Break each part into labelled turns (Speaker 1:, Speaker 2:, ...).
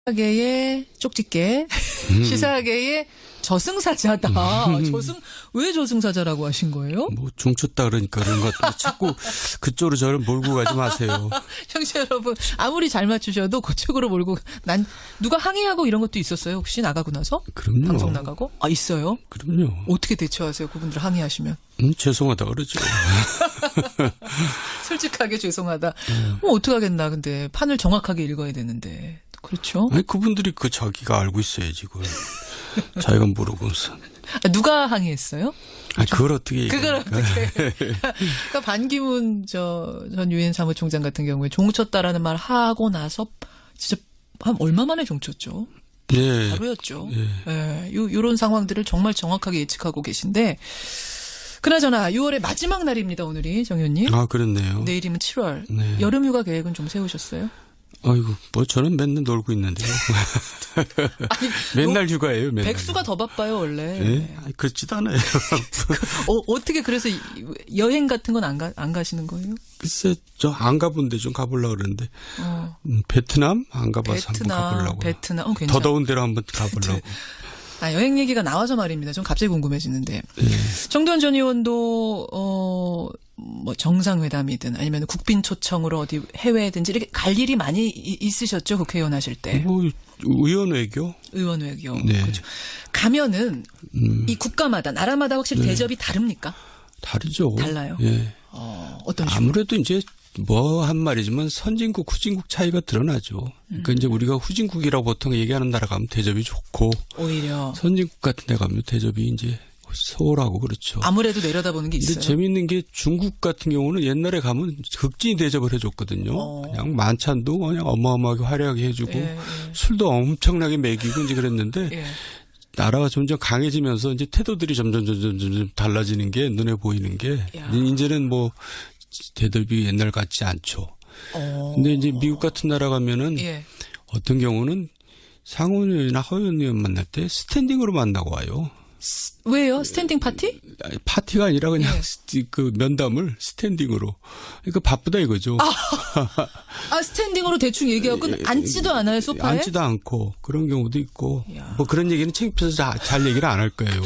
Speaker 1: 시사계의 쪽집게, 시사계의 저승사자다. 왜 저승사자라고 하신 거예요?
Speaker 2: 뭐 중쳤다 그러니까 그런 것 같아요. 자꾸 그쪽으로 저를 몰고 가지 마세요.
Speaker 1: 청취자 여러분, 아무리 잘 맞추셔도 그쪽으로 몰고 누가 항의하고 이런 것도 있었어요? 혹시 나가고 나서?
Speaker 2: 그럼요.
Speaker 1: 방송 나가고? 아, 있어요?
Speaker 2: 그럼요.
Speaker 1: 어떻게 대처하세요? 그분들 항의하시면?
Speaker 2: 죄송하다 그러죠.
Speaker 1: 솔직하게 죄송하다. 어떡하겠나. 근데 판을 정확하게 읽어야 되는데. 그렇죠?
Speaker 2: 아니 그분들이 자기가 알고 있어야지 그걸. 자기가 모르고서.
Speaker 1: 누가 항의했어요?
Speaker 2: 그걸 어떻게
Speaker 1: 그걸 어떻게. 그러니까 반기문 전 유엔 사무총장 같은 경우에 종쳤다라는 말 하고 나서 진짜 한 얼마 만에 종쳤죠?
Speaker 2: 네.
Speaker 1: 바로였죠. 네. 요런 상황들을 정말 정확하게 예측하고 계신데 그나저나 6월의 마지막 날입니다. 오늘이 정 의원님.
Speaker 2: 아 그렇네요.
Speaker 1: 내일이면 7월.
Speaker 2: 네.
Speaker 1: 여름휴가 계획은 좀 세우셨어요?
Speaker 2: 아이고 뭐 저는 맨날 놀고 있는데요.
Speaker 1: 아니,
Speaker 2: 맨날 휴가예요. 맨날.
Speaker 1: 백수가 더 바빠요 원래.
Speaker 2: 네? 그렇지도 않아요.
Speaker 1: 어떻게 그래서 여행 같은 건 안 가시는 거예요?
Speaker 2: 글쎄 저 안 가본데 좀 가보려고 그러는데 베트남 안 가봐서 한번 가보려고.
Speaker 1: 베트남 괜찮아.
Speaker 2: 더 더운 데로 한번 가보려고.
Speaker 1: 여행 얘기가 나와서 말입니다. 좀 갑자기 궁금해지는데. 정두원 전 의원도 뭐 정상회담이든 아니면 국빈 초청으로 어디 해외든지 이렇게 갈 일이 많이 있으셨죠? 국회의원 하실 때.
Speaker 2: 뭐 의원 외교.
Speaker 1: 의원 외교.
Speaker 2: 네.
Speaker 1: 그렇죠. 가면은 이 국가마다 나라마다 확실히 대접이 다릅니까?
Speaker 2: 다르죠.
Speaker 1: 달라요.
Speaker 2: 예.
Speaker 1: 어떤 식으로?
Speaker 2: 아무래도 이제 뭐 한 말이지만 선진국 후진국 차이가 드러나죠. 그러니까 이제 우리가 후진국이라고 보통 얘기하는 나라 가면 대접이 좋고
Speaker 1: 오히려
Speaker 2: 선진국 같은 데 가면 대접이 이제 소홀하고 그렇죠.
Speaker 1: 아무래도 내려다보는 게 있어요.
Speaker 2: 근데 재미있는 게 중국 같은 경우는 옛날에 가면 극진히 대접을 해줬거든요. 그냥 만찬도 그냥 어마어마하게 화려하게 해주고 술도 엄청나게 먹이고 이제 그랬는데 나라가 점점 강해지면서 이제 태도들이 점점 달라지는 게 눈에 보이는 게 이제는 뭐 대접이 옛날 같지 않죠. 근데 이제 미국 같은 나라 가면은 어떤 경우는 상원의원이나 하원의원 만날 때 스탠딩으로 만나고 와요.
Speaker 1: 왜요? 스탠딩 파티?
Speaker 2: 파티가 아니라 그냥 그 면담을 스탠딩으로. 그러니까 바쁘다 이거죠.
Speaker 1: 스탠딩으로 대충 얘기하고 앉지도 않아요, 소파에?
Speaker 2: 앉지도 않고 그런 경우도 있고. 뭐 그런 얘기는 창피해서 잘 얘기를 안 할 거예요.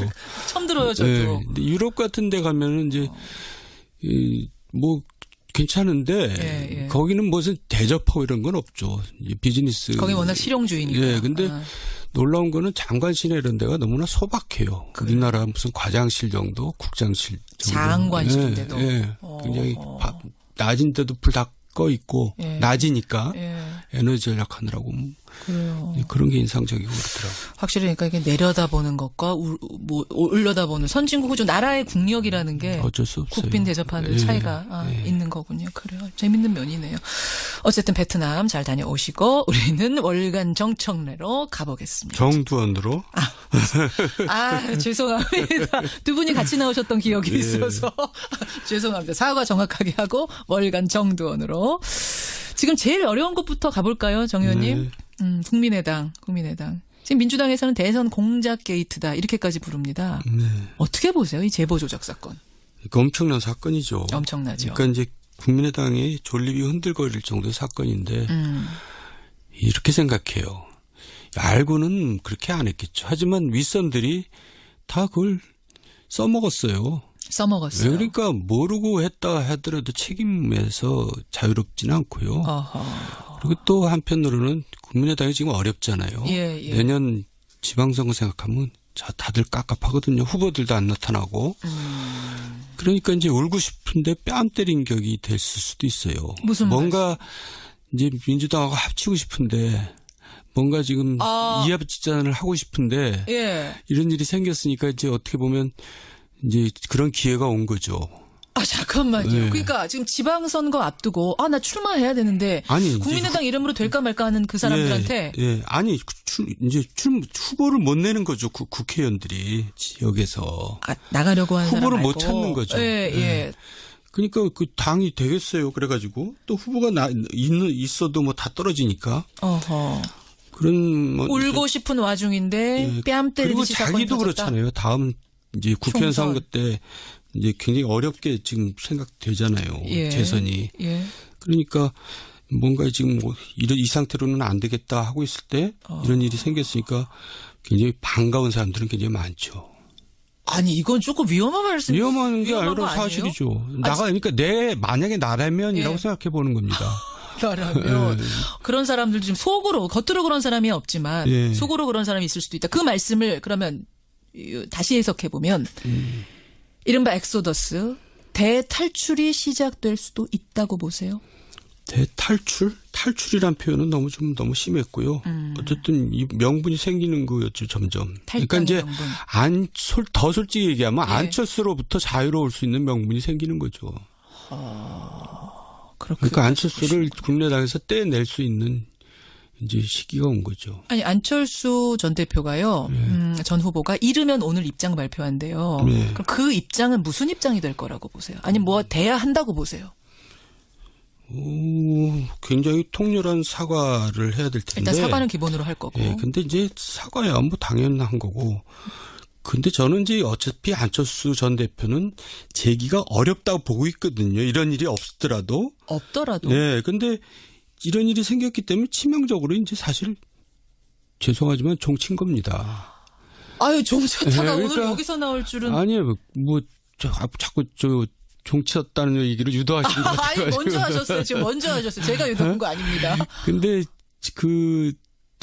Speaker 1: 처음 들어요, 저도.
Speaker 2: 네. 근데 유럽 같은 데 가면은 이제 뭐 괜찮은데 거기는 무슨 대접하고 이런 건 없죠. 비즈니스.
Speaker 1: 거기 워낙 실용주의니까.
Speaker 2: 네, 근데 놀라운 거는 장관실에 이런 데가 너무나 소박해요. 우리나라 무슨 과장실 정도, 국장실 정도.
Speaker 1: 장관실인데도.
Speaker 2: 굉장히 낮인데도 불 다 꺼 있고 낮이니까 에너지 절약하느라고
Speaker 1: 그래요.
Speaker 2: 그런 게 인상적이고 그렇더라고요.
Speaker 1: 확실히 그러니까 이게 내려다보는 것과 뭐 올려다보는 선진국 후진 나라의 국력이라는 게
Speaker 2: 어쩔 수 없어요.
Speaker 1: 국빈 대접하는 차이가 있는 거군요. 그래요. 재밌는 면이네요. 어쨌든 베트남 잘 다녀오시고 우리는 월간 정청래로 가보겠습니다.
Speaker 2: 정두원으로?
Speaker 1: 죄송합니다. 두 분이 같이 나오셨던 기억이 있어서 죄송합니다. 사과 정확하게 하고 월간 정두원으로. 지금 제일 어려운 것부터 가볼까요, 정 의원님? 국민의당. 지금 민주당에서는 대선 공작 게이트다 이렇게까지 부릅니다. 어떻게 보세요, 이 제보 조작 사건?
Speaker 2: 그러니까 엄청난 사건이죠.
Speaker 1: 엄청나죠.
Speaker 2: 그러니까 이제 국민의당의 존립이 흔들거릴 정도의 사건인데 이렇게 생각해요. 알고는 그렇게 안 했겠죠. 하지만 윗선들이 다 그걸 써먹었어요.
Speaker 1: 써먹었어요.
Speaker 2: 그러니까 모르고 했다 하더라도 책임에서 자유롭지는 않고요. 그리고 또 한편으로는 국민의당이 지금 어렵잖아요. 내년 지방선거 생각하면 다들 깝깝하거든요. 후보들도 안 나타나고. 그러니까 이제 울고 싶은데 뺨 때린 격이 됐을 수도 있어요.
Speaker 1: 무슨
Speaker 2: 뭔가 이제 민주당하고 합치고 싶은데 뭔가 지금 이합집산을 하고 싶은데 이런 일이 생겼으니까 이제 어떻게 보면 이제 그런 기회가 온 거죠.
Speaker 1: 잠깐만요. 그러니까 지금 지방선거 앞두고 나 출마해야 되는데 국민의당 이름으로 될까 말까 하는 그 사람들한테
Speaker 2: 아니 이제 후보를 못 내는 거죠. 국회의원들이 지역에서
Speaker 1: 나가려고 하는
Speaker 2: 후보를
Speaker 1: 사람
Speaker 2: 못 찾는 거죠. 그러니까 그 당이 되겠어요. 그래가지고 또 후보가 있어도 뭐 다 떨어지니까. 그런 뭐
Speaker 1: 울고 싶은 와중인데 뺨 때리듯이
Speaker 2: 그리고 자기도 그렇잖아요. 다음 이제 국회의원 선거 때 이제 굉장히 어렵게 지금 생각되잖아요. 재선이. 그러니까 뭔가 지금 뭐 이 상태로는 안 되겠다 하고 있을 때 이런 일이 생겼으니까 굉장히 반가운 사람들은 굉장히 많죠.
Speaker 1: 아니 이건 조금 위험한 말씀.
Speaker 2: 위험한 게 아니라 사실이죠. 그러니까 만약에 나라면이라고 생각해 보는 겁니다.
Speaker 1: 나라면 그런 사람들도 지금 겉으로 그런 사람이 없지만 속으로 그런 사람이 있을 수도 있다. 그 말씀을 그러면 다시 해석해 보면 이른바 엑소더스 대탈출이 시작될 수도 있다고 보세요.
Speaker 2: 대탈출? 탈출이란 표현은 너무 심했고요. 어쨌든 이 명분이 생기는 거였죠, 점점. 그러니까 이제 더 솔직히 얘기하면 안철수로부터 자유로울 수 있는 명분이 생기는 거죠. 그러니까 안철수를 국민의당에서 떼낼 수 있는 이제 시기가 온 거죠.
Speaker 1: 아니 안철수 전 대표가요. 전 후보가 이르면 오늘 입장 발표한대요. 그럼 그 입장은 무슨 입장이 될 거라고 보세요? 아니 뭐 돼야 한다고 보세요?
Speaker 2: 굉장히 통렬한 사과를 해야 될 텐데.
Speaker 1: 일단 사과는 기본으로 할 거고.
Speaker 2: 근데 이제 사과야 뭐 당연한 거고. 근데 저는 이제 어차피 안철수 전 대표는 재기가 어렵다고 보고 있거든요. 이런 일이 없더라도. 근데 이런 일이 생겼기 때문에 치명적으로 이제 사실 죄송하지만 종친 겁니다.
Speaker 1: 아유, 종쳤다가 오늘 여기서 나올 줄은.
Speaker 2: 아니에요. 자꾸 종치었다는 얘기를 유도하신 것 같아요.
Speaker 1: 아니, 먼저 하셨어요. 지금 먼저 하셨어요. 제가 유도한 거 아닙니다.
Speaker 2: 근데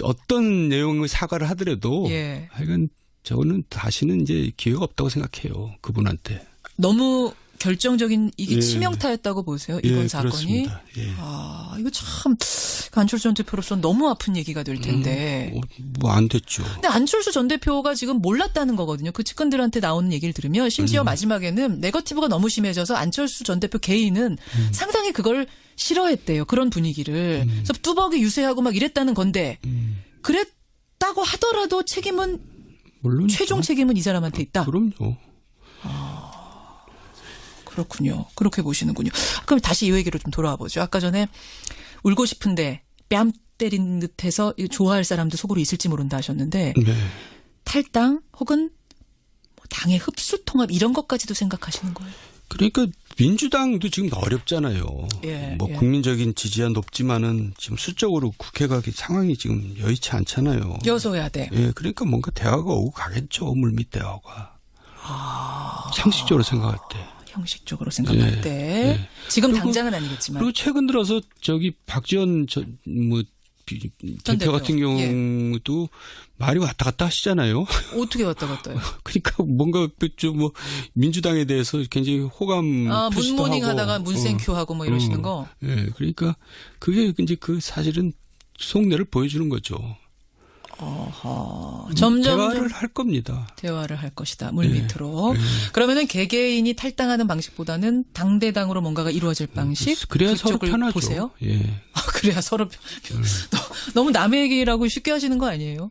Speaker 2: 어떤 내용의 사과를 하더라도. 하여간 저는 다시는 이제 기회가 없다고 생각해요. 그분한테.
Speaker 1: 너무 결정적인 이게 치명타였다고 보세요. 이번 사건이.
Speaker 2: 그렇습니다.
Speaker 1: 이거 참 안철수 전 대표로서는 너무 아픈 얘기가 될 텐데.
Speaker 2: 뭐 안 됐죠.
Speaker 1: 근데 안철수 전 대표가 지금 몰랐다는 거거든요. 그 측근들한테 나오는 얘기를 들으면 심지어 마지막에는 네거티브가 너무 심해져서 안철수 전 대표 개인은 상당히 그걸 싫어했대요. 그런 분위기를. 그래서 뚜벅이 유세하고 막 이랬다는 건데 그랬다고 하더라도 책임은 물론 최종 책임은 이 사람한테 있다.
Speaker 2: 그럼요.
Speaker 1: 그렇군요. 그렇게 보시는군요. 그럼 다시 이 얘기로 좀 돌아와 보죠. 아까 전에 울고 싶은데 뺨 때린 듯해서 좋아할 사람도 속으로 있을지 모른다 하셨는데 탈당 혹은 당의 흡수 통합 이런 것까지도 생각하시는 거예요?
Speaker 2: 그러니까 민주당도 지금 어렵잖아요. 국민적인 지지가 높지만은 지금 수적으로 국회가 상황이 지금 여의치 않잖아요.
Speaker 1: 여소야대.
Speaker 2: 그러니까 뭔가 대화가 오고 가겠죠. 물밑 대화가. 상식적으로 생각할 때.
Speaker 1: 형식적으로 생각할 때. 지금 당장은 아니겠지만.
Speaker 2: 그리고 최근 들어서 박지원 대표 같은 경우도 말이 왔다 갔다 하시잖아요.
Speaker 1: 어떻게 왔다 갔다요?
Speaker 2: 그러니까 뭔가 좀 민주당에 대해서 굉장히 호감 표시도
Speaker 1: 문모닝
Speaker 2: 하고.
Speaker 1: 하다가 문센큐 하고 뭐 이러시는 거.
Speaker 2: 그러니까 그게 이제 사실은 속내를 보여주는 거죠.
Speaker 1: 점점
Speaker 2: 대화를 할 겁니다.
Speaker 1: 대화를 할 것이다. 물밑으로. 그러면은 개개인이 탈당하는 방식보다는 당대당으로 뭔가가 이루어질 방식.
Speaker 2: 그래야 서로 편하죠.
Speaker 1: 보세요. 그래야 서로 너무 남의 얘기라고 쉽게 하시는 거 아니에요?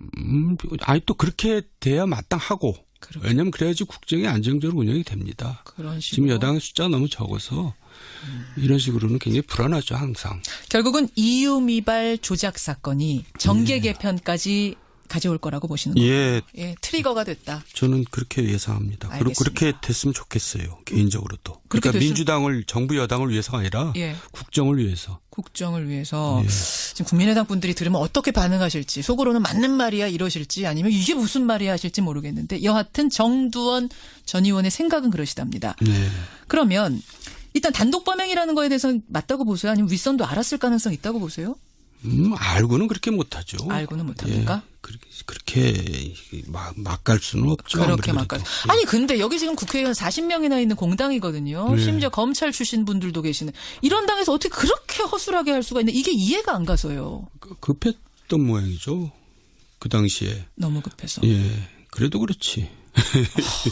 Speaker 2: 아니 또 그렇게 돼야 마땅하고. 왜냐하면 그래야지 국정이 안정적으로 운영이 됩니다.
Speaker 1: 그런 식으로.
Speaker 2: 지금 여당의 숫자가 너무 적어서 이런 식으로는 굉장히 불안하죠, 항상.
Speaker 1: 결국은 EU 미발 조작 사건이 정계 개편까지 가져올 거라고 보시는 거예요? 트리거가 됐다.
Speaker 2: 저는 그렇게 예상합니다. 그리고 그렇게 됐으면 좋겠어요. 개인적으로도. 그러니까 정부 여당을 위해서가 아니라 국정을 위해서. 국정을 위해서.
Speaker 1: 지금 국민의당 분들이 들으면 어떻게 반응하실지 속으로는 맞는 말이야 이러실지 아니면 이게 무슨 말이야 하실지 모르겠는데 여하튼 정두원 전 의원의 생각은 그러시답니다. 그러면 일단 단독 범행이라는 거에 대해서는 맞다고 보세요? 아니면 윗선도 알았을 가능성이 있다고 보세요?
Speaker 2: 알고는 그렇게 못하죠.
Speaker 1: 알고는 못합니까?
Speaker 2: 그렇게 막 갈 수는 없죠.
Speaker 1: 그렇게 막 갈. 아니 근데 여기 지금 국회의원 40명이나 있는 공당이거든요. 심지어 검찰 출신 분들도 계시는. 이런 당에서 어떻게 그렇게 허술하게 할 수가 있나. 이게 이해가 안 가서요.
Speaker 2: 급했던 모양이죠. 그 당시에.
Speaker 1: 너무 급해서.
Speaker 2: 그래도 그렇지.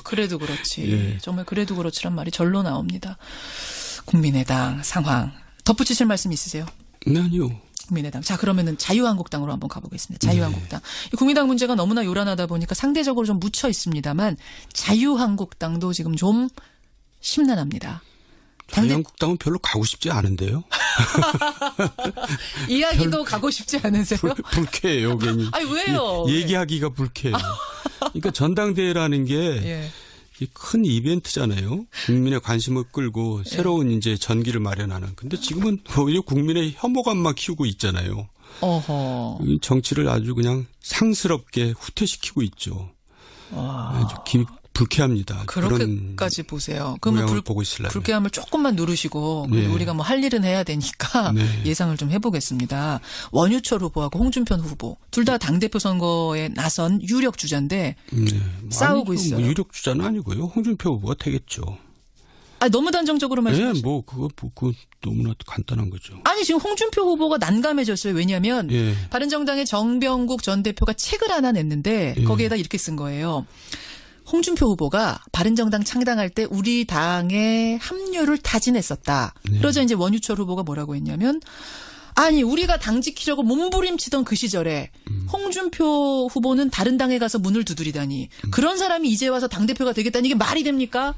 Speaker 1: 그래도 그렇지. 정말 그래도 그렇지란 말이 절로 나옵니다. 국민의당 상황. 덧붙이실 말씀 있으세요?
Speaker 2: 네, 아니요.
Speaker 1: 국민의당. 자, 그러면은 자유한국당으로 한번 가보겠습니다. 자유한국당. 국민당 문제가 너무나 요란하다 보니까 상대적으로 좀 묻혀 있습니다만 자유한국당도 지금 좀 심란합니다.
Speaker 2: 자유한국당은 별로 가고 싶지 않은데요.
Speaker 1: 이야기도 가고 싶지 않으세요?
Speaker 2: 불쾌해요, 괜히.
Speaker 1: 아니, 왜요?
Speaker 2: 얘기하기가 불쾌해요. 그러니까 전당대회라는 게 큰 이벤트잖아요. 국민의 관심을 끌고 새로운 이제 전기를 마련하는. 근데 지금은 오히려 국민의 혐오감만 키우고 있잖아요.
Speaker 1: 어허.
Speaker 2: 정치를 아주 그냥 상스럽게 후퇴시키고 있죠. 아주 불쾌합니다.
Speaker 1: 그렇게까지 보세요. 그러면
Speaker 2: 보고 있으려면.
Speaker 1: 불쾌함을 조금만 누르시고
Speaker 2: 네.
Speaker 1: 우리가 뭐 할 일은 해야 되니까
Speaker 2: 네.
Speaker 1: 예상을 좀 해보겠습니다. 원유철 후보하고 홍준표 후보 둘 다 당대표 선거에 나선 유력 주자인데 싸우고 있어요.
Speaker 2: 뭐 유력 주자는 아니고요. 홍준표 후보가 되겠죠.
Speaker 1: 너무 단정적으로 말씀하시죠.
Speaker 2: 네, 그거 너무나 간단한 거죠.
Speaker 1: 아니 지금 홍준표 후보가 난감해졌어요. 왜냐하면 바른정당의 정병국 전 대표가 책을 하나 냈는데 거기에다 이렇게 쓴 거예요. 홍준표 후보가 바른정당 창당할 때 우리 당의 합류를 타진했었다. 그러자 이제 원유철 후보가 뭐라고 했냐면 아니 우리가 당 지키려고 몸부림치던 그 시절에 홍준표 후보는 다른 당에 가서 문을 두드리다니 그런 사람이 이제 와서 당대표가 되겠다니 이게 말이 됩니까?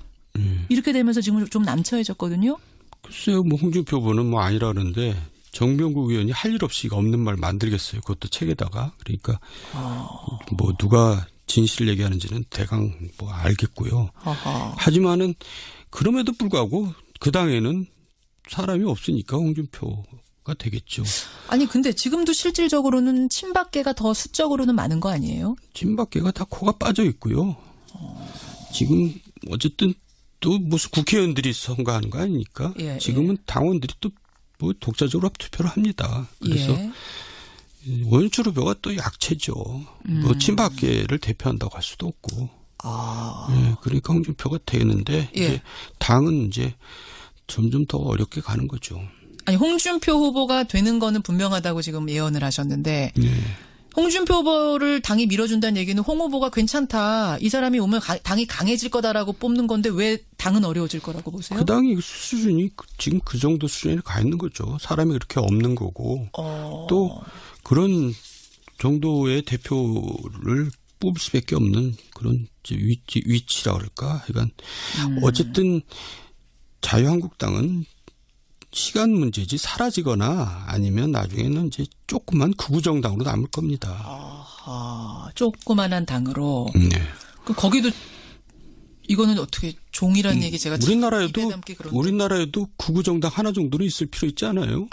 Speaker 1: 이렇게 되면서 지금 좀 남처해졌거든요.
Speaker 2: 글쎄요. 뭐 홍준표 후보는 뭐 아니라는데 정병국 의원이 할 일 없이 없는 말 만들겠어요. 그것도 책에다가. 그러니까 뭐 누가 진실을 얘기하는지는 대강 뭐 알겠고요. 하지만은 그럼에도 불구하고 그 당에는 사람이 없으니까 홍준표가 되겠죠.
Speaker 1: 아니 근데 지금도 실질적으로는 친박계가 더 수적으로는 많은 거 아니에요?
Speaker 2: 친박계가 다 코가 빠져 있고요. 지금 어쨌든 또 무슨 국회의원들이 선거하는 거 아닙니까? 지금은 당원들이 또 뭐 독자적으로 투표를 합니다. 그래서 원유철 후보가 또 약체죠. 뭐 친박계를 대표한다고 할 수도 없고. 그러니까 홍준표가 되는데 이제 당은 이제 점점 더 어렵게 가는 거죠.
Speaker 1: 아니 홍준표 후보가 되는 거는 분명하다고 지금 예언을 하셨는데 홍준표 후보를 당이 밀어준다는 얘기는 홍 후보가 괜찮다. 이 사람이 오면 당이 강해질 거다라고 뽑는 건데 왜 당은 어려워질 거라고 보세요?
Speaker 2: 그 당이 수준이 지금 그 정도 수준에 가 있는 거죠. 사람이 그렇게 없는 거고 또 그런 정도의 대표를 뽑을 수밖에 없는 그런 위치라 그럴까. 그러니까 어쨌든 자유한국당은 시간 문제지 사라지거나 아니면 나중에는 이제 조그만 극우정당으로 남을 겁니다.
Speaker 1: 조그만한 당으로. 거기도 이거는 어떻게 종이라는 얘기 제가
Speaker 2: 우리나라에도 극우정당 하나 정도는 있을 필요 있지 않아요?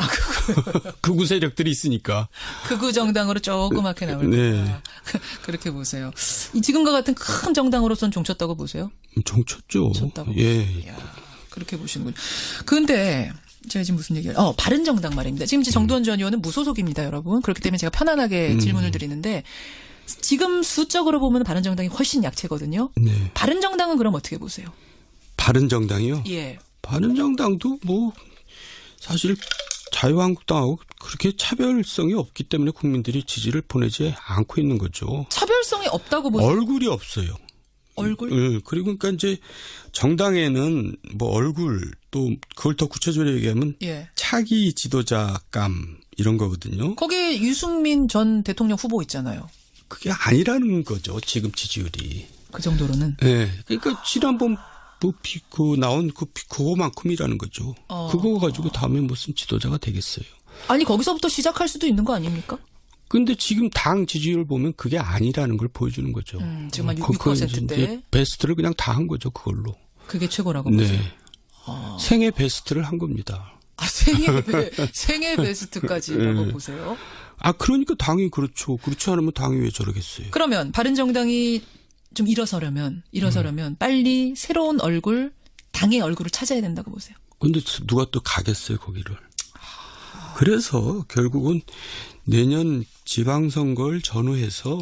Speaker 2: 극우 세력들이 있으니까.
Speaker 1: 극우정당으로 조그맣게 남을 겁니다. 그렇게 보세요. 지금과 같은 큰 정당으로서는 종쳤다고 보세요?
Speaker 2: 종쳤죠.
Speaker 1: 이야, 그렇게 보시는군요. 그런데 제가 지금 무슨 얘기를 바른정당 말입니다. 지금 정두원 전 의원은 무소속입니다, 여러분. 그렇기 때문에 제가 편안하게 질문을 드리는데 지금 수적으로 보면 바른정당이 훨씬 약체거든요. 바른정당은 그럼 어떻게 보세요?
Speaker 2: 바른정당이요?
Speaker 1: 예.
Speaker 2: 바른정당도 뭐 사실 자유한국당하고 그렇게 차별성이 없기 때문에 국민들이 지지를 보내지 않고 있는 거죠.
Speaker 1: 차별성이 없다고 보세요?
Speaker 2: 얼굴이 없어요.
Speaker 1: 얼굴?
Speaker 2: 그리고 그러니까 이제 정당에는 뭐 얼굴 또 그걸 더 구체적으로 얘기하면 차기 지도자감 이런 거거든요.
Speaker 1: 거기에 유승민 전 대통령 후보 있잖아요.
Speaker 2: 그게 아니라는 거죠. 지금 지지율이.
Speaker 1: 그 정도로는?
Speaker 2: 네. 그러니까 지난번 나온 그거만큼이라는 거죠. 그거 가지고 다음에 무슨 지도자가 되겠어요.
Speaker 1: 아니 거기서부터 시작할 수도 있는 거 아닙니까?
Speaker 2: 근데 지금 당 지지율 보면 그게 아니라는 걸 보여주는 거죠.
Speaker 1: 지금 한 6%대.
Speaker 2: 베스트를 그냥 다 한 거죠. 그걸로.
Speaker 1: 그게 최고라고 보세요?
Speaker 2: 생애 베스트를 한 겁니다.
Speaker 1: 생애 베스트까지라고 보세요?
Speaker 2: 그러니까 당이 그렇죠. 그렇지 않으면 당이 왜 저러겠어요.
Speaker 1: 그러면 바른정당이 좀 일어서려면 빨리 새로운 얼굴, 당의 얼굴을 찾아야 된다고 보세요.
Speaker 2: 근데 누가 또 가겠어요, 거기를. 그래서 결국은 내년 지방선거를 전후해서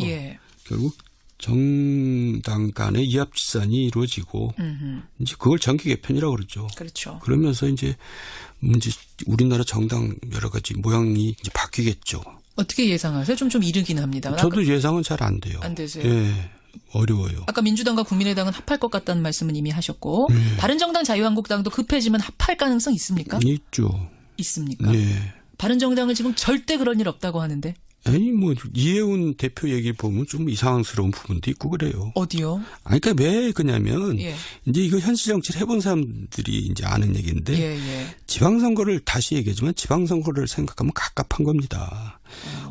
Speaker 2: 결국 정당 간의 이합집산이 이루어지고 이제 그걸 정기 개편이라고 그러죠.
Speaker 1: 그렇죠.
Speaker 2: 그러면서 이제 우리나라 정당 여러 가지 모양이 이제 바뀌겠죠.
Speaker 1: 어떻게 예상하세요? 좀 이르긴 합니다.
Speaker 2: 저도 예상은 잘 안 돼요.
Speaker 1: 안 되세요?
Speaker 2: 예. 어려워요.
Speaker 1: 아까 민주당과 국민의당은 합할 것 같다는 말씀은 이미 하셨고 바른정당 자유한국당도 급해지면 합할 가능성 있습니까?
Speaker 2: 있죠.
Speaker 1: 있습니까? 바른정당은 지금 절대 그런 일 없다고 하는데.
Speaker 2: 아니 뭐 이해운 대표 얘기 보면 좀 이상스러운 부분도 있고 그래요.
Speaker 1: 어디요?
Speaker 2: 아니 그러니까 왜 그냐면
Speaker 1: 예.
Speaker 2: 이제 이거 현실 정치를 해본 사람들이 이제 아는 얘기인데
Speaker 1: 예.
Speaker 2: 지방선거를 다시 얘기하지만 지방선거를 생각하면 갑갑한 겁니다.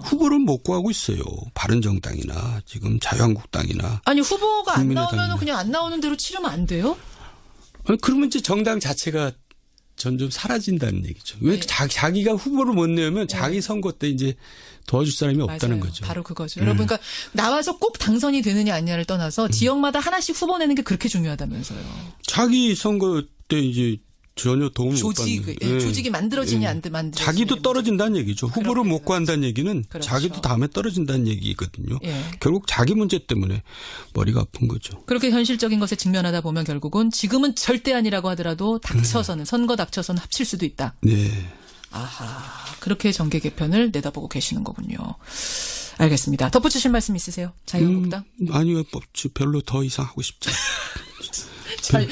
Speaker 2: 후보를 못 구하고 있어요. 바른정당이나 지금 자유한국당이나.
Speaker 1: 아니 후보가 안
Speaker 2: 국민의당이나.
Speaker 1: 나오면 그냥 안 나오는 대로 치르면 안 돼요?
Speaker 2: 아니, 그러면 이제 정당 자체가 점점 사라진다는 얘기죠. 왜
Speaker 1: 네.
Speaker 2: 자기가 후보를 못 내면 자기 선거 때 이제 도와줄 사람이 없다는
Speaker 1: 맞아요.
Speaker 2: 거죠.
Speaker 1: 바로 그거죠. 여러분, 그러니까 나와서 꼭 당선이 되느냐 아니냐를 떠나서 지역마다 하나씩 후보 내는 게 그렇게 중요하다면서요.
Speaker 2: 자기 선거 때 이제 전혀 도움이 못 받는.
Speaker 1: 조직이 만들어지냐 안 만들어지냐.
Speaker 2: 자기도 떨어진다는 얘기죠. 후보를 못 구한다는 얘기는
Speaker 1: 그렇죠.
Speaker 2: 자기도 다음에 떨어진다는 얘기거든요.
Speaker 1: 예.
Speaker 2: 결국 자기 문제 때문에 머리가 아픈 거죠.
Speaker 1: 그렇게 현실적인 것에 직면하다 보면 결국은 지금은 절대 아니라고 하더라도 닥쳐서는 선거 닥쳐서는 합칠 수도 있다.
Speaker 2: 네.
Speaker 1: 아하, 그렇게 정계 개편을 내다보고 계시는 거군요. 알겠습니다. 덧붙이실 말씀 있으세요? 자유한국당?
Speaker 2: 아니요, 별로 더 이상 하고 싶지 않아요.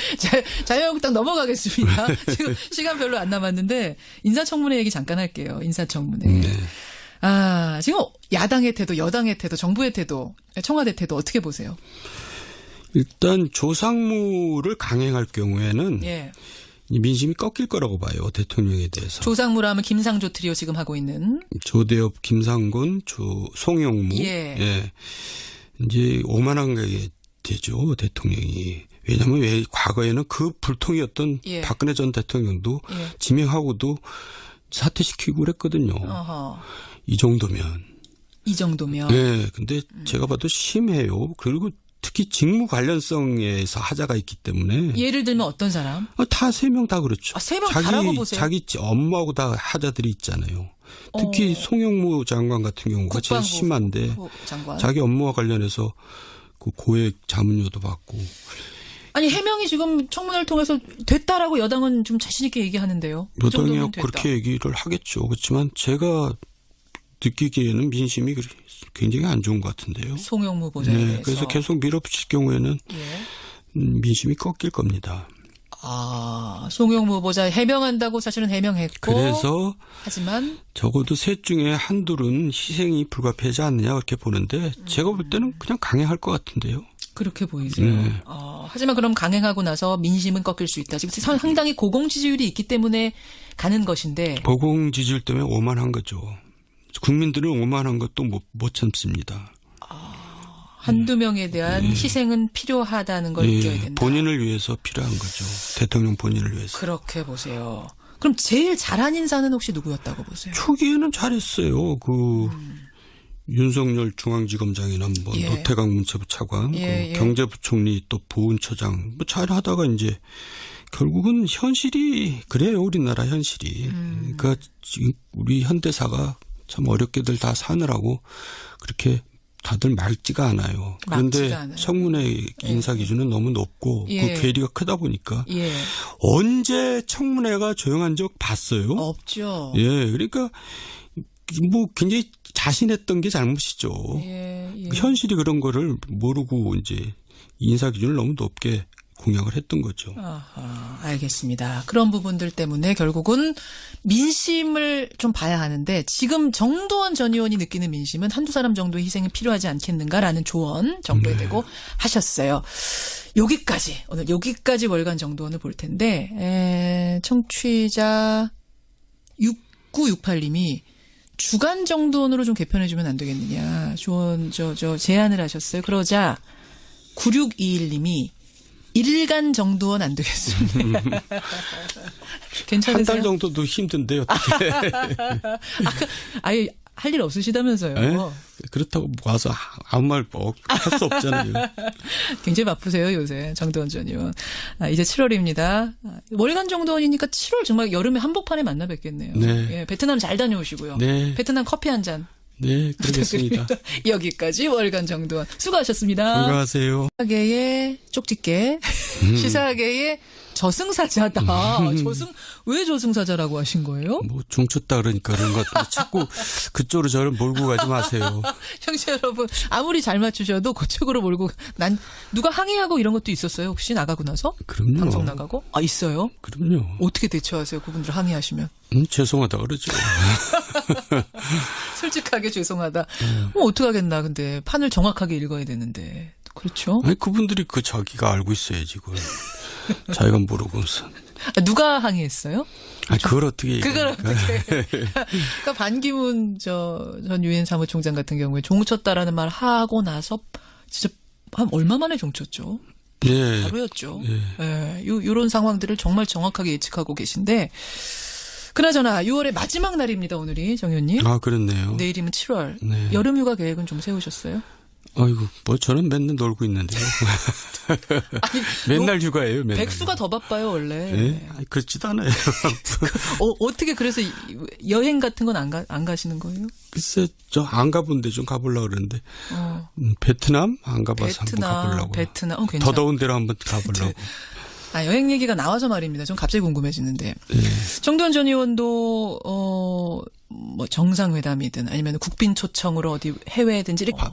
Speaker 1: 자유한국당 넘어가겠습니다. 지금 시간 별로 안 남았는데 인사청문회 얘기 잠깐 할게요. 인사청문회.
Speaker 2: 네.
Speaker 1: 아, 지금 야당의 태도, 여당의 태도, 정부의 태도, 청와대 태도 어떻게 보세요?
Speaker 2: 일단 조상무를 강행할 경우에는
Speaker 1: 예.
Speaker 2: 민심이 꺾일 거라고 봐요. 대통령에 대해서.
Speaker 1: 조상무라 하면 김상조 트리오 지금 하고 있는.
Speaker 2: 조대엽, 김상곤, 송영무.
Speaker 1: 예.
Speaker 2: 이제 오만한 게 되죠. 대통령이. 왜냐하면 왜 과거에는 그 불통이었던
Speaker 1: 예.
Speaker 2: 박근혜 전 대통령도
Speaker 1: 예.
Speaker 2: 지명하고도 사퇴시키고 그랬거든요.
Speaker 1: 어허.
Speaker 2: 이 정도면.
Speaker 1: 이 정도면.
Speaker 2: 네. 근데 제가 봐도 심해요. 그리고 특히 직무 관련성에서 하자가 있기 때문에.
Speaker 1: 예를 들면 어떤 사람?
Speaker 2: 다 세 명 다 그렇죠.
Speaker 1: 아, 세 명 다라고 보세요?
Speaker 2: 자기 업무하고 다 하자들이 있잖아요. 특히 송영무 장관 같은 경우가 제일 심한데
Speaker 1: 장관.
Speaker 2: 자기 업무와 관련해서 그 고액 자문료도 받고.
Speaker 1: 아니 해명이 지금 청문회를 통해서 됐다라고 여당은 좀 자신 있게 얘기하는데요.
Speaker 2: 여당이 그렇게 얘기를 하겠죠. 그렇지만 제가 느끼기에는 민심이 굉장히 안 좋은 것 같은데요.
Speaker 1: 송영무 보좌에
Speaker 2: 네,
Speaker 1: 대해서.
Speaker 2: 그래서 계속 밀어붙일 경우에는
Speaker 1: 예.
Speaker 2: 민심이 꺾일 겁니다.
Speaker 1: 아, 송영무 후보자 해명한다고 사실은 해명했고.
Speaker 2: 그래서
Speaker 1: 하지만
Speaker 2: 적어도 셋 중에 한둘은 희생이 불가피하지 않느냐 그렇게 보는데 제가 볼 때는 그냥 강행할 것 같은데요.
Speaker 1: 그렇게 보이세요. 하지만 그럼 강행하고 나서 민심은 꺾일 수 있다. 지금 상당히 고공 지지율이 있기 때문에 가는 것인데.
Speaker 2: 고공 지지율 때문에 오만한 거죠. 국민들은 오만한 것도 못 참습니다.
Speaker 1: 한두 명에 대한 희생은 필요하다는 걸 느껴야 된다.
Speaker 2: 본인을 위해서 필요한 거죠. 대통령 본인을 위해서.
Speaker 1: 그렇게 보세요. 그럼 제일 잘한 인사는 혹시 누구였다고 보세요?
Speaker 2: 초기에는 잘했어요. 윤석열 중앙지검장이나
Speaker 1: 예.
Speaker 2: 노태강 문체부 차관,
Speaker 1: 예.
Speaker 2: 경제부총리 또 보훈처장 잘하다가 이제 결국은 현실이 그래요. 우리나라 현실이. 그러니까 지금 우리 현대사가 참 어렵게들 다 사느라고 그렇게 다들 맑지가 않아요. 그런데 청문회 인사 기준은 너무 높고 그 괴리가 크다 보니까 언제 청문회가 조용한 적 봤어요?
Speaker 1: 없죠.
Speaker 2: 예, 그러니까 뭐 굉장히 자신했던 게 잘못이죠. 현실이 그런 거를 모르고 이제 인사 기준을 너무 높게 공약을 했던 거죠.
Speaker 1: 아하, 알겠습니다. 그런 부분들 때문에 결국은 민심을 좀 봐야 하는데 지금 정도원 전 의원이 느끼는 민심은 한두 사람 정도의 희생이 필요하지 않겠는가라는 조언 정부에 대고 하셨어요. 오늘 여기까지 월간 정도원을 볼 텐데 청취자 6968님이 주간 정도원으로 좀 개편해주면 안 되겠느냐 조언 제안을 하셨어요. 그러자 9621님이 일간 정도는 안 되겠습니다. 괜찮으세요?
Speaker 2: 한 달 정도도 힘든데 어떻게?
Speaker 1: 아예 할 일 없으시다면서요.
Speaker 2: 네? 그렇다고 와서 아무 말 할 수 없잖아요.
Speaker 1: 굉장히 바쁘세요 요새 정도원 전 의원. 이제 7월입니다. 월간 정도원이니까 7월 정말 여름에 한복판에 만나 뵙겠네요.
Speaker 2: 네.
Speaker 1: 예, 베트남 잘 다녀오시고요.
Speaker 2: 네.
Speaker 1: 베트남 커피 한 잔.
Speaker 2: 네, 그러겠습니다.
Speaker 1: 여기까지 월간 정도원 수고하셨습니다.
Speaker 2: 건강하세요.
Speaker 1: 시사계의 쪽집게, 시사계의 저승사자다. 왜 저승사자라고 하신 거예요?
Speaker 2: 뭐 중쳤다 그러니까 그런 것들 자꾸 그쪽으로 저를 몰고 가지 마세요.
Speaker 1: 청취자 여러분, 아무리 잘 맞추셔도 그쪽으로 몰고 누가 항의하고 이런 것도 있었어요? 혹시 나가고 나서?
Speaker 2: 그럼요.
Speaker 1: 방송 나가고? 아, 있어요?
Speaker 2: 그럼요.
Speaker 1: 어떻게 대처하세요? 그분들 항의하시면?
Speaker 2: 죄송하다 그러죠.
Speaker 1: 솔직하게 죄송하다. 어떡하겠나. 근데 판을 정확하게 읽어야 되는데. 그렇죠?
Speaker 2: 아니 그분들이 자기가 알고 있어야지 그걸. 자기가 모르고 무슨.
Speaker 1: 누가 항의했어요?
Speaker 2: 그걸 어떻게
Speaker 1: 그걸 어떻게. 그러니까 반기문 전 유엔 사무총장 같은 경우에 종쳤다라는 말 하고 나서 진짜 한 얼마 만에 종쳤죠?
Speaker 2: 예.
Speaker 1: 바로였죠. 예. 요런 상황들을 정말 정확하게 예측하고 계신데 그나저나 6월의 마지막 날입니다, 오늘이 정 의원님.
Speaker 2: 아, 그렇네요.
Speaker 1: 내일이면 7월.
Speaker 2: 네.
Speaker 1: 여름휴가 계획은 좀 세우셨어요?
Speaker 2: 아이고, 뭐 저는 맨날 놀고 있는데요.
Speaker 1: 아니,
Speaker 2: 맨날 휴가예요, 맨날.
Speaker 1: 백수가 더 바빠요, 원래.
Speaker 2: 네? 그렇지도 않아요.
Speaker 1: 어떻게 그래서 여행 같은 건 안 가시는 거예요?
Speaker 2: 글쎄, 저 안 가본데 좀 가보려고 그러는데. 베트남? 안 가봐서 한번 가보려고.
Speaker 1: 베트남. 괜찮아.
Speaker 2: 더 더운 데로 한번 가보려고.
Speaker 1: 여행 얘기가 나와서 말입니다. 좀 갑자기 궁금해지는데.
Speaker 2: 네.
Speaker 1: 정두환 전 의원도 뭐 정상회담이든 아니면 국빈 초청으로 어디 해외든지 이렇게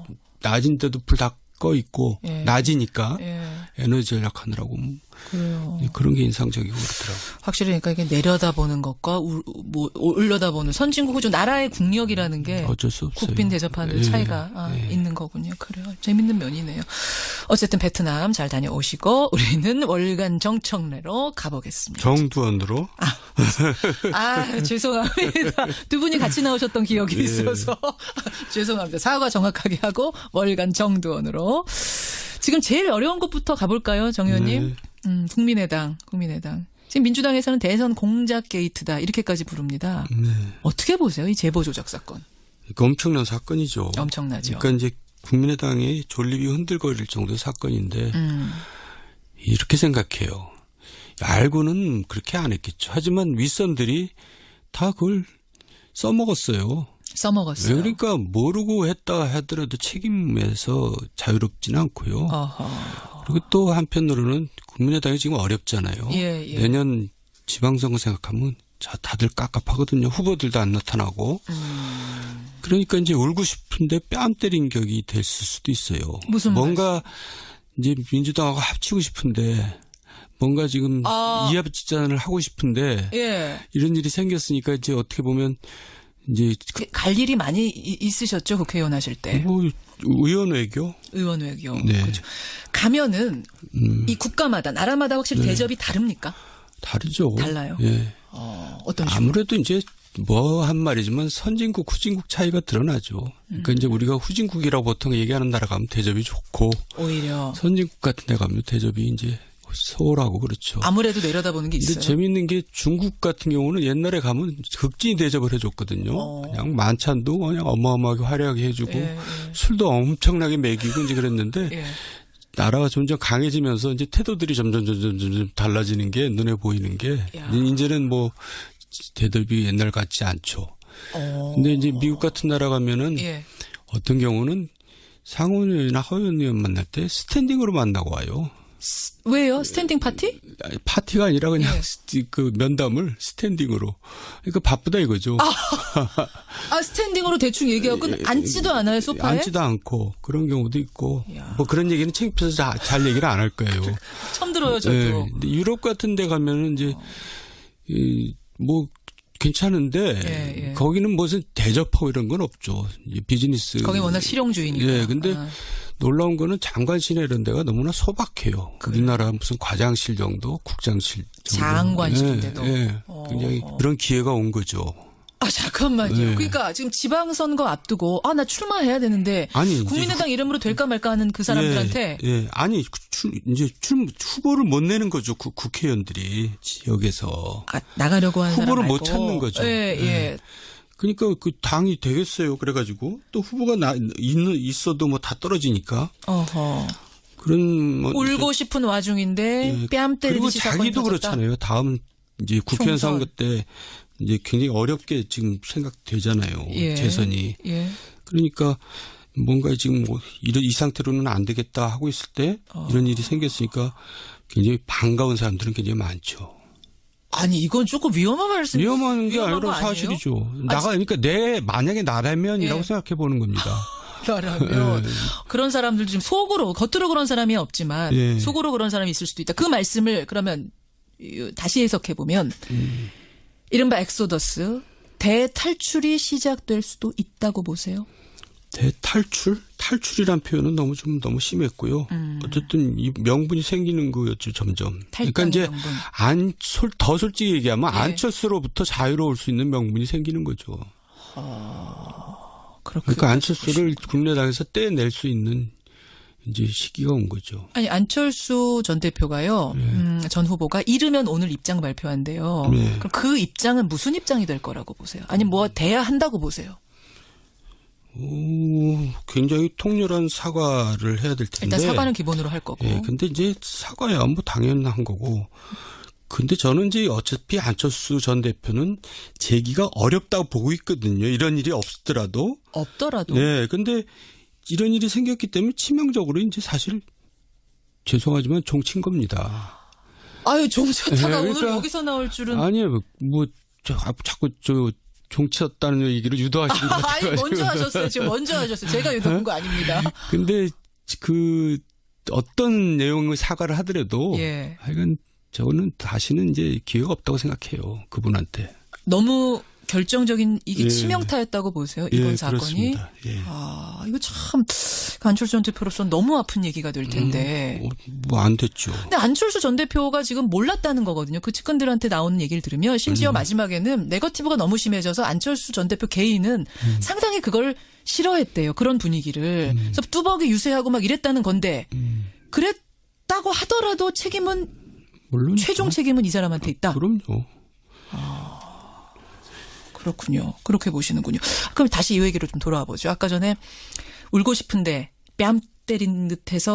Speaker 2: 낮은 때도 불 다 꺼 있고
Speaker 1: 예.
Speaker 2: 낮이니까
Speaker 1: 예.
Speaker 2: 에너지 전략하느라고
Speaker 1: 그래요.
Speaker 2: 그런 게 인상적이고 그렇더라고요.
Speaker 1: 확실히 그러니까 이게 내려다보는 것과 뭐 올려다보는 선진국 호주 나라의 국력이라는 게
Speaker 2: 어쩔 수 없어요.
Speaker 1: 국빈 대접하는
Speaker 2: 예.
Speaker 1: 차이가 있는 거군요. 그래요. 재밌는 면이네요. 어쨌든 베트남 잘 다녀오시고 우리는 월간 정청래로 가보겠습니다.
Speaker 2: 정두원으로.
Speaker 1: 죄송합니다. 두 분이 같이 나오셨던 기억이 있어서 죄송합니다. 사과 정확하게 하고 월간 정두원으로. 지금 제일 어려운 것부터 가볼까요, 정 의원님?
Speaker 2: 네.
Speaker 1: 국민의당. 지금 민주당에서는 대선 공작 게이트다 이렇게까지 부릅니다.
Speaker 2: 네.
Speaker 1: 어떻게 보세요, 이 제보 조작 사건?
Speaker 2: 그러니까 엄청난 사건이죠.
Speaker 1: 엄청나죠.
Speaker 2: 그러니까 이제 국민의당의 존립이 흔들거릴 정도의 사건인데 이렇게 생각해요. 알고는 그렇게 안 했겠죠. 하지만 윗선들이 다 그걸 써먹었어요.
Speaker 1: 써먹었어요.
Speaker 2: 그러니까 모르고 했다 하더라도 책임에서 자유롭지는 않고요.
Speaker 1: 어허.
Speaker 2: 그리고 또 한편으로는 국민의당이 지금 어렵잖아요.
Speaker 1: 예.
Speaker 2: 내년 지방선거 생각하면 다들 깝깝하거든요. 후보들도 안 나타나고. 그러니까 이제 울고 싶은데 뺨 때린 격이 됐을 수도 있어요.
Speaker 1: 무슨
Speaker 2: 뭔가 이제 민주당하고 합치고 싶은데 뭔가 지금 이합집산을 하고 싶은데 이런 일이 생겼으니까 이제 어떻게 보면 이제
Speaker 1: 갈 일이 많이 있으셨죠, 국회의원 하실 때.
Speaker 2: 뭐 의원 외교.
Speaker 1: 네. 그렇죠. 가면은 이 국가마다 나라마다 확실히 대접이 다릅니까?
Speaker 2: 다르죠.
Speaker 1: 달라요.
Speaker 2: 예.
Speaker 1: 어떤 식으로?
Speaker 2: 아무래도 이제 뭐 한 말이지만 선진국 후진국 차이가 드러나죠. 그러니까 이제 우리가 후진국이라고 보통 얘기하는 나라 가면 대접이 좋고
Speaker 1: 오히려
Speaker 2: 선진국 같은 데 가면 대접이 이제 소홀하고 그렇죠.
Speaker 1: 아무래도 내려다보는 게 있어요.
Speaker 2: 근데 재밌는 게 중국 같은 경우는 옛날에 가면 극진히 대접을 해줬거든요. 그냥 만찬도 그냥 어마어마하게 화려하게 해주고 술도 엄청나게 먹이고 이제 그랬는데 나라가 점점 강해지면서 이제 태도들이 점점 달라지는 게 눈에 보이는 게 이제는 뭐 대접이 옛날 같지 않죠. 근데 이제 미국 같은 나라 가면은 어떤 경우는 상원의원이나 하원의원 만날 때 스탠딩으로 만나고 와요.
Speaker 1: 왜요? 스탠딩 파티?
Speaker 2: 파티가 아니라 그냥 그 면담을 스탠딩으로. 그러니까 바쁘다 이거죠.
Speaker 1: 스탠딩으로 대충 얘기하고 앉지도 않아요, 소파에?
Speaker 2: 앉지도 않고 그런 경우도 있고. 뭐 그런 얘기는 창피해서 잘 얘기를 안 할 거예요.
Speaker 1: 처음 들어요, 저도.
Speaker 2: 네. 근데 유럽 같은 데 가면은 이제 뭐 괜찮은데 거기는 무슨 대접하고 이런 건 없죠. 비즈니스.
Speaker 1: 거기 워낙 실용주의니까.
Speaker 2: 네, 근데 놀라운 거는 장관실에 이런 데가 너무나 소박해요. 우리나라 무슨 과장실 정도, 국장실 정도.
Speaker 1: 장관실인데도.
Speaker 2: 굉장히 그런 기회가 온 거죠.
Speaker 1: 잠깐만요. 그러니까 지금 지방선거 앞두고 나 출마해야 되는데 국민의당 이름으로 될까 말까 하는 그 사람들한테
Speaker 2: 아니 이제 후보를 못 내는 거죠. 국회의원들이 지역에서
Speaker 1: 나가려고 하는 사람
Speaker 2: 후보를
Speaker 1: 말고.
Speaker 2: 못 찾는 거죠. 그러니까 그 당이 되겠어요. 그래가지고 또 후보가 있어도 뭐 다 떨어지니까. 그런 뭐
Speaker 1: 울고 싶은 와중인데 뺨 때리듯이
Speaker 2: 그리고 자기도 그렇잖아요. 다음 이제 국회의원 선거 때 이제 굉장히 어렵게 지금 생각되잖아요. 재선이. 그러니까 뭔가 지금 뭐 이 상태로는 안 되겠다 하고 있을 때 이런 일이 생겼으니까 굉장히 반가운 사람들은 굉장히 많죠.
Speaker 1: 아니 이건 조금 위험한 말씀.
Speaker 2: 위험한 게 아니라 사실이죠. 그러니까 만약에 나라면이라고 생각해 보는 겁니다.
Speaker 1: 나라면 그런 사람들도 지금 겉으로 그런 사람이 없지만 속으로 그런 사람이 있을 수도 있다. 그 말씀을 그러면 다시 해석해 보면 이른바 엑소더스 대탈출이 시작될 수도 있다고 보세요.
Speaker 2: 대탈출? 탈출이란 표현은 너무 심했고요. 어쨌든 이 명분이 생기는 거였죠, 점점. 그러니까 이제 더 솔직히 얘기하면 안철수로부터 자유로울 수 있는 명분이 생기는 거죠. 그러니까 안철수를 국민의당에서 떼낼 수 있는 이제 시기가 온 거죠.
Speaker 1: 아니 안철수 전 대표가요. 전 후보가 이르면 오늘 입장 발표한대요. 그럼 그 입장은 무슨 입장이 될 거라고 보세요? 아니 뭐 돼야 한다고 보세요?
Speaker 2: 굉장히 통렬한 사과를 해야 될 텐데.
Speaker 1: 일단 사과는 기본으로 할 거고.
Speaker 2: 근데 이제 사과야 뭐 당연한 거고. 근데 저는 이제 어차피 안철수 전 대표는 재기가 어렵다고 보고 있거든요. 이런 일이 없더라도. 근데 이런 일이 생겼기 때문에 치명적으로 이제 사실 죄송하지만 종친 겁니다.
Speaker 1: 아유, 종쳤다가 오늘 여기서 나올 줄은.
Speaker 2: 아니에요. 자꾸 종쳤다는 얘기를 유도하시는 것 같아요.
Speaker 1: 아니, 먼저 하셨어요. 지금 먼저 하셨어요. 제가 유도한 거 아닙니다.
Speaker 2: 근데 어떤 내용의 사과를 하더라도 하여간 저는 다시는 이제 기회가 없다고 생각해요. 그분한테.
Speaker 1: 너무 결정적인 이게 치명타였다고 보세요. 이번 사건이.
Speaker 2: 그렇습니다.
Speaker 1: 이거 참 안철수 전 대표로서는 너무 아픈 얘기가 될 텐데.
Speaker 2: 뭐 안 됐죠.
Speaker 1: 근데 안철수 전 대표가 지금 몰랐다는 거거든요. 그 측근들한테 나오는 얘기를 들으면 심지어 마지막에는 네거티브가 너무 심해져서 안철수 전 대표 개인은 상당히 그걸 싫어했대요. 그런 분위기를. 그래서 뚜벅이 유세하고 막 이랬다는 건데 그랬다고 하더라도 책임은 물론 최종 책임은 이 사람한테 있다.
Speaker 2: 그럼요.
Speaker 1: 그렇군요. 그렇게 보시는군요. 그럼 다시 이 얘기로 좀 돌아와 보죠. 아까 전에 울고 싶은데 뺨 때린 듯해서